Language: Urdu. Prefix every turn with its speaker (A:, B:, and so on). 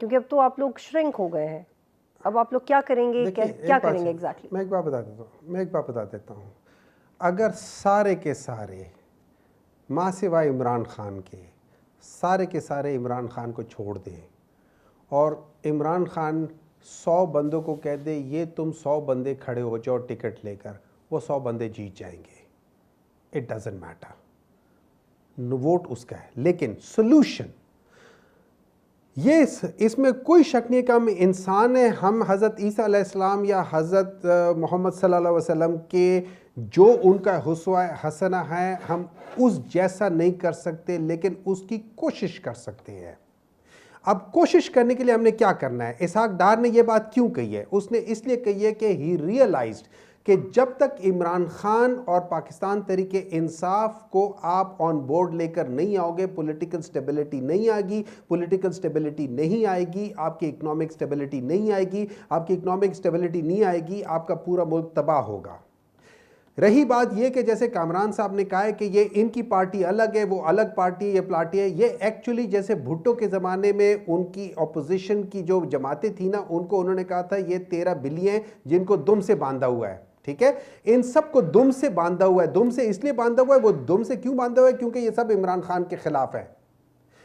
A: کیونکہ اب تو آپ لوگ شرنک ہو گئے ہیں، اب آپ لوگ کیا کریں گے، کیا کریں گے ایگزیکٹلی؟
B: میں ایک بات بتا دیتا ہوں. اگر سارے کے سارے ماں سوائے عمران خان کے سارے کے سارے عمران خان کو چھوڑ دیں اور عمران خان 100 بندوں کو کہہ دے یہ تم 100 بندے کھڑے ہو جاؤ ٹکٹ لے کر، وہ 100 بندے جیت جائیں گے. اٹ ڈزنٹ میٹر، ووٹ اس کا ہے. لیکن سولوشن یہ اس میں کوئی شک نہیں کہ ہم انسان ہیں، ہم حضرت عیسیٰ علیہ السلام یا حضرت محمد صلی اللہ علیہ وسلم کے جو ان کا اسوہ حسنہ ہے ہم اس جیسا نہیں کر سکتے، لیکن اس کی کوشش کر سکتے ہیں. اب کوشش کرنے کے لیے ہم نے کیا کرنا ہے؟ اسحاق ڈار نے یہ بات کیوں کہی ہے؟ اس نے اس لیے کہی ہے کہ ہی ریئلائزڈ کہ جب تک عمران خان اور پاکستان تحریک انصاف کو آپ آن بورڈ لے کر نہیں آؤ گے، پولیٹیکل سٹیبلٹی نہیں آئے گی. پولیٹیکل سٹیبلٹی نہیں آئے گی، آپ کی اکنامک سٹیبلٹی نہیں آئے گی. آپ کی اکنامک سٹیبلٹی نہیں آئے گی، آپ کا پورا ملک تباہ ہوگا. رہی بات یہ کہ جیسے کامران صاحب نے کہا ہے کہ یہ ان کی پارٹی الگ ہے، وہ الگ پارٹی ہے، یہ پارٹی ہے، یہ ایکچولی جیسے بھٹو کے زمانے میں ان کی اپوزیشن کی جو جماعتیں تھیں نا، ان کو انہوں نے کہا تھا یہ 13 بلی ہیں جن کو دم سے باندھا ہوا ہے. ٹھیک ہے، ان سب کو دم سے باندھا ہوا ہے. دم سے اس لیے باندھا ہوا ہے، وہ دم سے کیوں باندھا ہوا ہے؟ کیونکہ یہ سب عمران خان کے خلاف ہے.